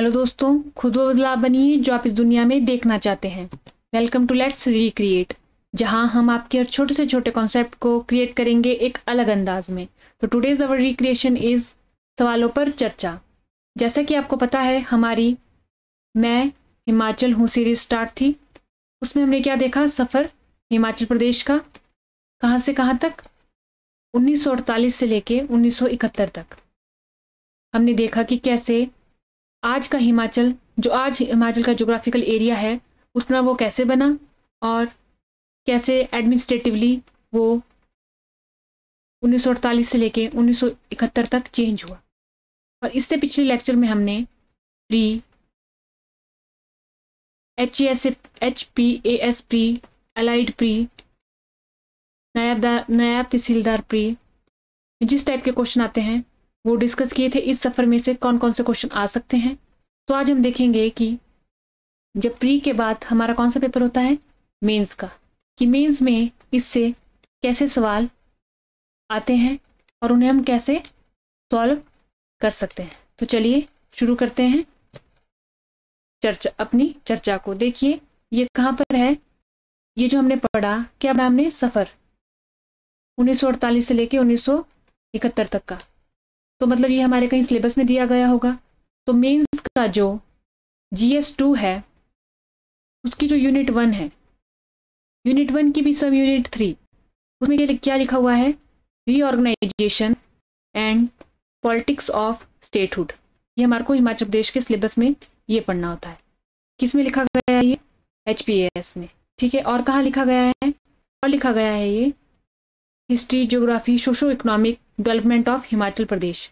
Hello दोस्तों, खुद वो बदलाव बनिए जो आप इस दुनिया में देखना चाहते हैं। वेलकम टू लेट्स रिक्रिएट, जहां हम आपके हर छोटे से छोटे कॉन्सेप्ट को क्रिएट करेंगे एक अलग अंदाज में। तो टुडेज अवर रिक्रिएशन इज सवालों पर चर्चा। जैसा कि आपको पता है, हमारी मैं हिमाचल हूँ सीरीज स्टार्ट थी। उसमें हमने क्या देखा? सफ़र हिमाचल प्रदेश का, कहाँ से कहाँ तक? 1948 से लेके 1971 तक। हमने देखा कि कैसे आज का हिमाचल, जो आज हिमाचल का ज्योग्राफिकल एरिया है, उतना वो कैसे बना और कैसे एडमिनिस्ट्रेटिवली वो 1948 से लेके 1971 तक चेंज हुआ। और इससे पिछले लेक्चर में हमने pre HPAS pre, allied pre, नायब तहसीलदार प्री, जिस टाइप के क्वेश्चन आते हैं वो डिस्कस किए थे। इस सफ़र में से कौन कौन से क्वेश्चन आ सकते हैं, तो आज हम देखेंगे कि जब प्री के बाद हमारा कौन सा पेपर होता है, मेंस का, कि मेंस में इससे कैसे सवाल आते हैं और उन्हें हम कैसे सॉल्व कर सकते हैं। तो चलिए शुरू करते हैं अपनी चर्चा को। देखिए ये कहाँ पर है, ये जो हमने पढ़ा, क्या पढ़ा हमने? सफ़र 1948 से लेके 1971 तक का। तो मतलब ये हमारे कहीं सिलेबस में दिया गया होगा। तो मेंस का जो GS2 है, उसकी जो यूनिट 1 है, यूनिट 1 की भी सब यूनिट 3, उसमें क्या लिखा हुआ है? Reorganisation and politics of statehood. ये हमारे को हिमाचल प्रदेश के सिलेबस में ये पढ़ना होता है। किस में लिखा गया है? ये HPAS में। ठीक है, और कहाँ लिखा गया है? और लिखा गया है ये history, geography, socio economic development of Himachal Pradesh.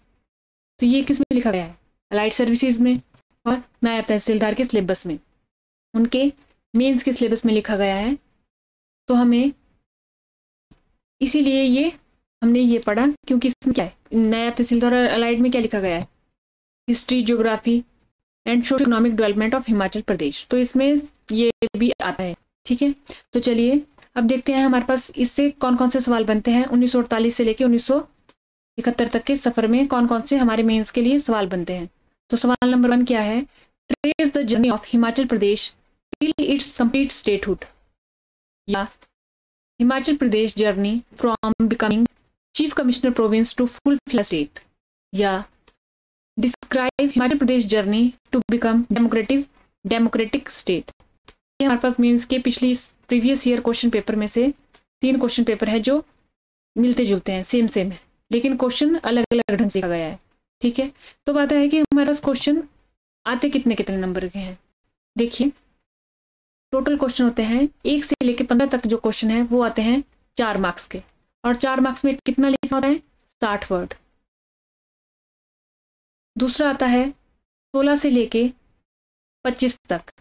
तो ये किस में लिखा गया है? अलाइड सर्विसेज में और नायब तहसीलदार के सिलेबस में, उनके मेंस के सिलेबस में लिखा गया है। तो हमें इसीलिए ये हमने ये पढ़ा, क्योंकि इसमें क्या है, नायब तहसीलदार और अलाइड में क्या लिखा गया है? History, geography and socio economic development of Himachal Pradesh. तो इसमें ये भी आता है। ठीक है, तो चलिए अब देखते हैं हमारे पास इससे कौन कौन से सवाल बनते हैं। 1948 से लेके 1971 तक के सफर में कौन कौन से हमारे मेंस के लिए सवाल बनते हैं। तो सवाल नंबर 1 क्या है? Trace the journey of Himachal Pradesh till its complete statehood, या Himachal Pradesh journey from becoming chief commissioner province to full flash state, या describe Himachal Pradesh journey to become democratic state. ये हमारे पास मेंस के प्रीवियस ईयर क्वेश्चन पेपर में से 3 क्वेश्चन पेपर है जो मिलते जुलते हैं, सेम है, लेकिन क्वेश्चन अलग अलग ढंग से लिखा गया है। ठीक है, तो बात है कि हमारे पास क्वेश्चन आते कितने कितने नंबर के हैं। देखिए टोटल क्वेश्चन होते हैं 1 से लेकर 15 तक। जो क्वेश्चन है वो आते हैं 4 मार्क्स के, और 4 मार्क्स में कितना लिखना होता है? 60 वर्ड। दूसरा आता है 16 से लेके 25 तक,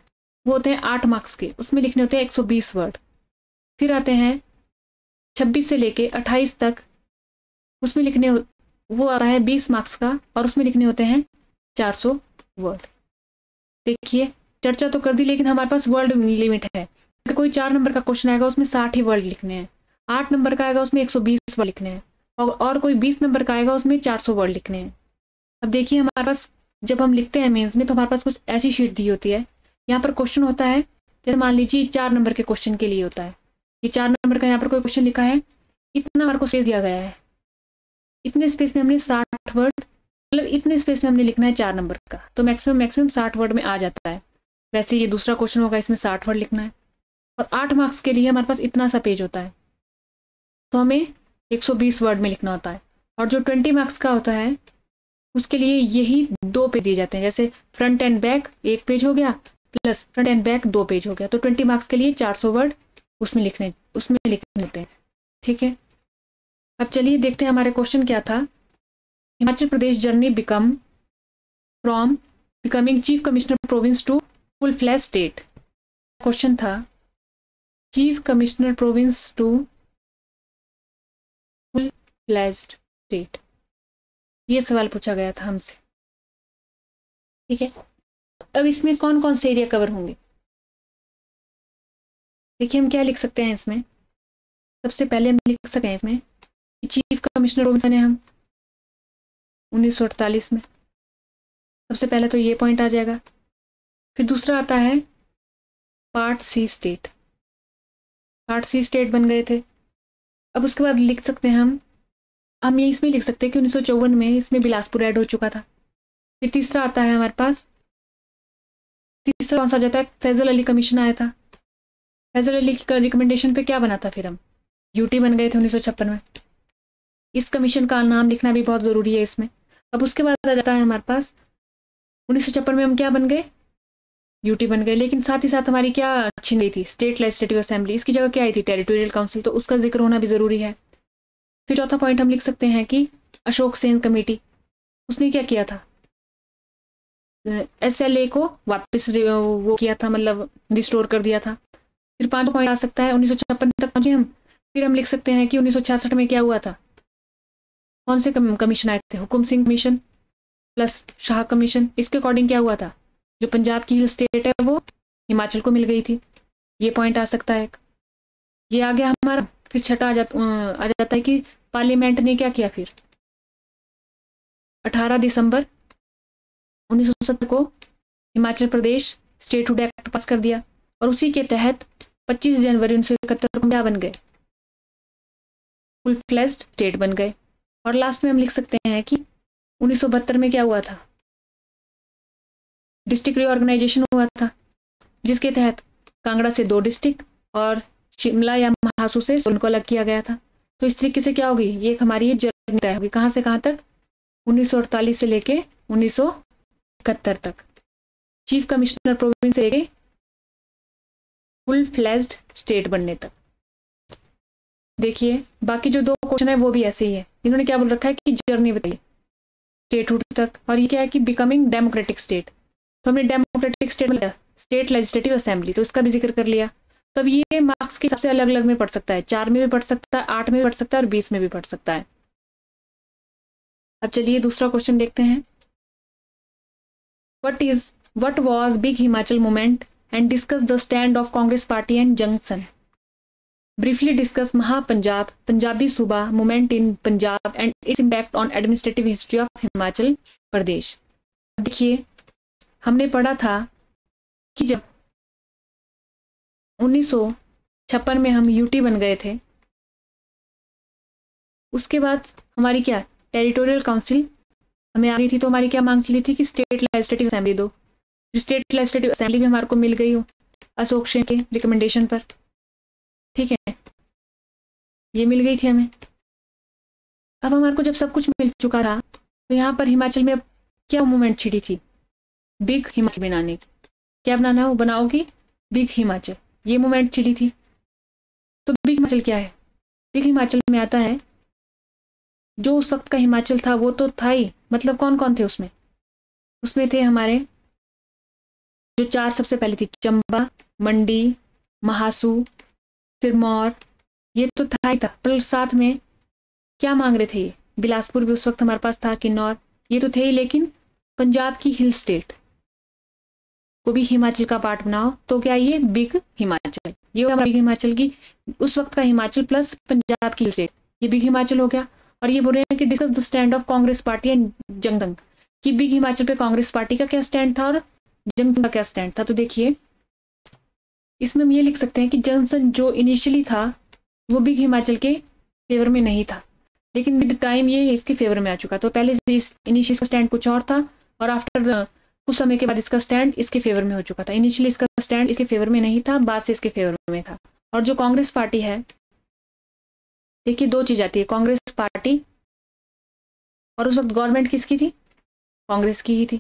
वो होते हैं 8 मार्क्स के, उसमें लिखने होते हैं 120 वर्ड। फिर आते हैं 26 से लेके 28 तक, उसमें लिखने वो आता है 20 मार्क्स का, और उसमें लिखने होते हैं 400 वर्ड। देखिए चर्चा तो कर दी, लेकिन हमारे पास वर्ड लिमिट है। अगर कोई 4 नंबर का क्वेश्चन आएगा उसमें 60 ही वर्ड लिखने हैं, 8 नंबर का आएगा उसमें 120 वर्ड लिखने हैं, और कोई 20 नंबर का आएगा उसमें 400 वर्ड लिखने हैं। अब देखिए हमारे पास जब हम लिखते हैं मेंस में, तो हमारे पास कुछ ऐसी शीट दी होती है। यहाँ पर क्वेश्चन होता है, जैसे मान लीजिए 4 नंबर के क्वेश्चन के लिए होता है, ये 4 नंबर का यहाँ पर कोई क्वेश्चन लिखा है, इतना हमारे को स्पेस दिया गया है, इतने स्पेस में हमने 60 वर्ड, मतलब इतने स्पेस में हमने लिखना है 4 नंबर का, तो मैक्सिमम 60 वर्ड में आ जाता है। वैसे ये दूसरा क्वेश्चन होगा, इसमें 60 वर्ड लिखना है, और 8 मार्क्स के लिए हमारे पास इतना सा पेज होता है, तो हमें 120 वर्ड में लिखना होता है। और जो 20 मार्क्स का होता है उसके लिए यही 2 पेज दिए जाते हैं, जैसे फ्रंट एंड बैक 1 पेज हो गया, plus front end back 2 page हो गया। तो 20 मार्क्स के लिए 400 वर्ड उसमें लिखने होते हैं। ठीक है, अब चलिए देखते हैं हमारे क्वेश्चन क्या था। Himachal Pradesh journey from becoming chief commissioner province to full flash state. Question था chief commissioner province to full flash state, ये सवाल पूछा गया था हमसे। ठीक है, अब इसमें कौन कौन से एरिया कवर होंगे? देखिए हम क्या लिख सकते हैं इसमें। सबसे पहले हम लिख सकते हैं इसमें चीफ कमिश्नर प्रोविंस ने हम 1948 में, सबसे पहले तो ये पॉइंट आ जाएगा। फिर दूसरा आता है part C state. Part C state बन गए थे। अब उसके बाद लिख सकते हैं हम ये इसमें लिख सकते हैं कि 1954 में इसमें बिलासपुर ऐड हो चुका था। फिर तीसरा आता है हमारे पास, तीसरा कौन सा आ जाता है, फैजल अली कमीशन आया था। फैजल अली की रिकमेंडेशन पे क्या बना था, फिर हम यूटी बन गए थे 1956 में। इस कमीशन का नाम लिखना भी बहुत जरूरी है इसमें। अब उसके बाद आ जाता है हमारे पास 1956 में हम क्या बन गए, यूटी बन गए। लेकिन साथ ही साथ हमारी क्या छीन गई थी, स्टेट लेजिस्लेटिव असेंबली। इसकी जगह क्या आई थी, टेरिटोरियल काउंसिल। तो उसका जिक्र होना भी जरूरी है। फिर चौथा पॉइंट हम लिख सकते हैं कि अशोक सेन कमेटी, उसने क्या किया था, SLA को वापस वो किया था, मतलब रिस्टोर कर दिया था। फिर 5 पॉइंट आ सकता है 1956 तक पहुंचे हम। फिर हम लिख सकते हैं कि 1966 में क्या हुआ था, कौन से कमीशन आए थे, Hukum Singh commission plus Shah commission. इसके अकॉर्डिंग क्या हुआ था, जो पंजाब की हिल स्टेट है वो हिमाचल को मिल गई थी। ये पॉइंट आ सकता है। ये आ गया हमारा। फिर छठा आ जाता है कि पार्लियामेंट ने क्या किया, फिर 18 दिसंबर 1970 को हिमाचल प्रदेश स्टेटहुड एक्ट पास कर दिया। और उसी के तहत 25 जनवरी 1971 को क्या बन गए, फुल फ्लेज्ड स्टेट बन गए। और लास्ट में हम लिख सकते हैं कि 1972 में क्या हुआ था, डिस्ट्रिक्ट रीऑर्गेनाइजेशन हुआ था, जिसके तहत कांगड़ा से 2 डिस्ट्रिक्ट और शिमला या महासू से उनको अलग किया गया था। तो इस तरीके से क्या होगी, ये हमारी जर्नी तय होगी, कहां से कहां तक, 1948 से लेके 1971 तक। चीफ कमिश्नर प्रोविंस से लेके फुल फ्लेज्ड स्टेट बनने तक। देखिए बाकी जो 2 क्वेश्चन है वो भी ऐसे ही है। इन्होंने क्या बोल रखा है कि जर्नी बताइए स्टेटहुड तक, और ये क्या है कि बिकमिंग डेमोक्रेटिक स्टेट। तो हमने डेमोक्रेटिक स्टेट में स्टेट लेजिस्लेटिव असेंबली, तो उसका भी जिक्र कर लिया। तब ये मार्क्स के हिसाब से अलग अलग में पढ़ सकता है, 4 में भी पढ़ सकता है, 8 में भी पढ़ सकता है और 20 में भी पढ़ सकता है। अब चलिए दूसरा क्वेश्चन देखते हैं। What was Big Himachal movement and discuss the stand of Congress Party and Junction. Briefly discuss Maha-Punjab, Punjabi Suba movement in Punjab and its impact on administrative history of Himachal Pradesh. देखिए हमने पढ़ा था कि जब 1956 में हम UT बन गए थे, उसके बाद हमारी क्या टेरिटोरियल काउंसिल हमें आ गई थी। तो हमारी क्या मांग चली थी कि स्टेट लेजिस्लेटिव असेंबली दो। स्टेट लेजिस्लेटिव असेंबली भी हमारे को मिल गई हो अशोक सेन के रिकमेंडेशन पर, ठीक है, ये मिल गई थी हमें। अब हमारे को जब सब कुछ मिल चुका था तो यहाँ पर हिमाचल में अब क्या मूवमेंट छिड़ी थी, बिग हिमाचल बनाने की। क्या बनाना है, वो बनाओगी बिग हिमाचल, ये मूवमेंट छिड़ी थी। तो बिग हिमाचल क्या है, बिग हिमाचल में आता है जो उस वक्त का हिमाचल था वो तो था ही, मतलब कौन कौन थे उसमें, उसमें थे हमारे जो 4 सबसे पहले थी, चंबा, मंडी, महासू, सिरमौर, ये तो था ही था। पर साथ में क्या मांग रहे थे, ये बिलासपुर भी उस वक्त हमारे पास था, किन्नौर, ये तो थे ही। लेकिन पंजाब की हिल स्टेट को भी हिमाचल का पार्ट बनाओ, तो क्या ये बिग हिमाचल, ये होगा बिग हिमाचल की उस वक्त का हिमाचल प्लस पंजाब की हिल स्टेट, ये बिग हिमाचल हो गया। और ये बोल रहे हैं कि discuss the stand of Congress party and जंगदंग, कि बिग हिमाचल पे कांग्रेस पार्टी का क्या स्टैंड था और जंगदंग का क्या स्टैंड था। तो देखिए इसमें हम ये लिख सकते हैं कि जंक्शन जो इनिशियली था वो बिग हिमाचल के फेवर में नहीं था, लेकिन विद टाइम ये इसके फेवर में आ चुका। तो पहले इनिशियल का स्टैंड कुछ और था और आफ्टर कुछ समय के बाद इसका स्टैंड इसके फेवर में हो चुका था। इनिशियली इसका स्टैंड इसके फेवर में नहीं था, बाद से इसके फेवर में था। और जो कांग्रेस पार्टी है, देखिए 2 चीज आती है, कांग्रेस पार्टी और उस वक्त गवर्नमेंट किसकी थी, कांग्रेस की ही थी।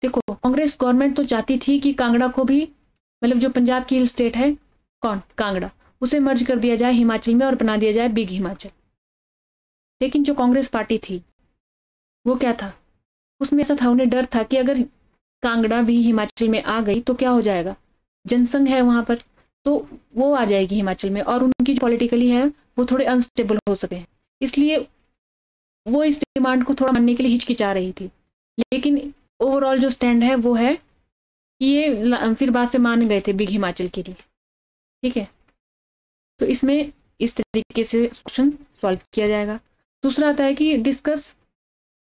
देखो कांग्रेस गवर्नमेंट तो चाहती थी कि कांगड़ा को भी, मतलब जो पंजाब की हिल स्टेट है कौन, कांगड़ा, उसे मर्ज कर दिया जाए हिमाचल में और बना दिया जाए बिग हिमाचल। लेकिन जो कांग्रेस पार्टी थी वो क्या था, उसमें ऐसा था, उन्हें डर था कि अगर कांगड़ा भी हिमाचल में आ गई तो क्या हो जाएगा, जनसंघ है वहां पर, तो वो आ जाएगी हिमाचल में और उनकी जो पॉलिटिकली है वो थोड़े अनस्टेबल हो सके हैं। इसलिए वो इस डिमांड को थोड़ा मानने के लिए हिचकिचा रही थी। लेकिन ओवरऑल जो स्टैंड है वो है कि ये फिर बाद से मान गए थे बिग हिमाचल के लिए, ठीक है। तो इसमें इस तरीके से क्वेश्चन सॉल्व किया जाएगा। दूसरा आता है कि डिस्कस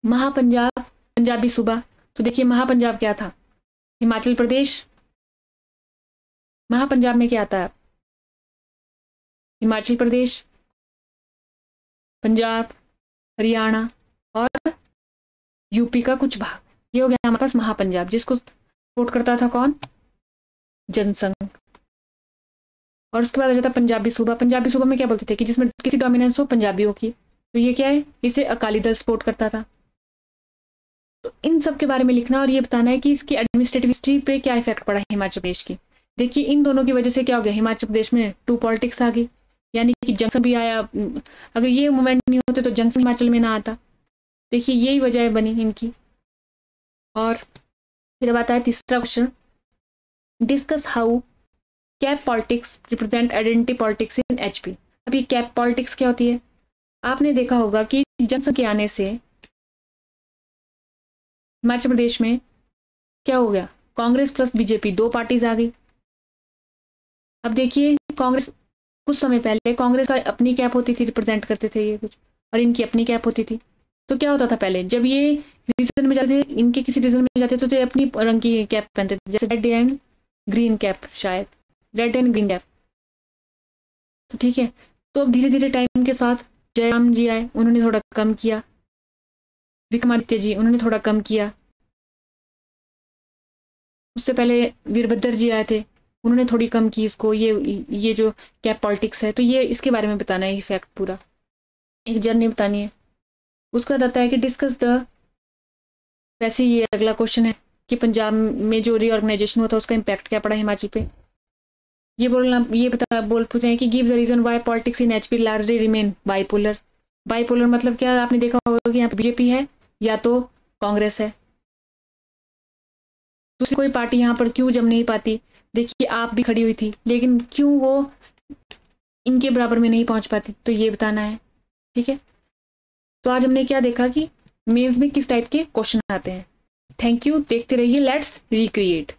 महापंजाब, पंजाबी सूबा। तो देखिए महापंजाब क्या था, हिमाचल प्रदेश। महापंजाब में क्या आता है, हिमाचल प्रदेश, पंजाब, हरियाणा और यूपी का कुछ भाग। ये हो गया हमारे पास महापंजाब, जिसको सपोर्ट करता था कौन, जनसंघ। और उसके बाद आ जाता पंजाबी सूबा। पंजाबी सूबा में क्या बोलते थे कि जिसमें किसी डोमिनेंस हो पंजाबियों की, तो ये क्या है, इसे अकाली दल सपोर्ट करता था। तो इन सब के बारे में लिखना और ये बताना है कि इसकी एडमिनिस्ट्रेटिव हिस्ट्री पे क्या इफेक्ट पड़ा है हिमाचल प्रदेश की। देखिए इन दोनों की वजह से क्या हो गया, हिमाचल प्रदेश में टू पॉलिटिक्स आ गई, यानी कि जंक्शन भी आया। अगर ये मूवमेंट नहीं होते तो जंक्शन हिमाचल में ना आता। देखिए यही वजह बनी इनकी। और फिर अब आता है तीसरा question, discuss how cap politics represent identity politics in HP. अब ये कैप पॉलिटिक्स क्या होती है, आपने देखा होगा कि जंक्शन के आने से हिमाचल प्रदेश में क्या हो गया, कांग्रेस प्लस बीजेपी दो पार्टीज आ गई। अब देखिए कांग्रेस, कुछ समय पहले कांग्रेस का अपनी कैप होती थी, रिप्रेजेंट करते थे ये कुछ, और इनकी अपनी कैप होती थी। तो क्या होता था पहले, जब ये रीजन में जाते थे, इनके किसी रीजन में जाते तो अपनी रंग की कैप पहनते थे, जैसे रेड एंड ग्रीन कैप, शायद रेड एंड ग्रीन कैप। तो ठीक है, तो अब धीरे धीरे टाइम के साथ जयराम जी आए, उन्होंने थोड़ा कम किया, विक्रमादित्य जी उन्होंने थोड़ा कम किया, उससे पहले वीरभद्र जी आए थे, उन्होंने थोड़ी कम की इसको, ये जो कैप पॉलिटिक्स है। तो ये इसके बारे में बताना है, इफेक्ट पूरा एक जर्नी बतानी है। उसका बताता है कि डिस्कस द, वैसे ये अगला क्वेश्चन है कि पंजाब में जो रीऑर्गेनाइजेशन हुआ था उसका इम्पैक्ट क्या पड़ा हिमाचल पे। ये बोल पूछते हैं कि give the reason why politics in HP largely remain bipolar. Bipolar मतलब क्या, आपने देखा होगा कि यहाँ पे बीजेपी है या तो कांग्रेस है, दूसरी कोई पार्टी यहाँ पर क्यों जम नहीं पाती। देखिए आप भी खड़ी हुई थी, लेकिन क्यों वो इनके बराबर में नहीं पहुंच पाती, तो ये बताना है। ठीक है, तो आज हमने क्या देखा कि मेंस में किस टाइप के क्वेश्चन आते हैं। थैंक यू, देखते रहिए लेट्स रिक्रिएट।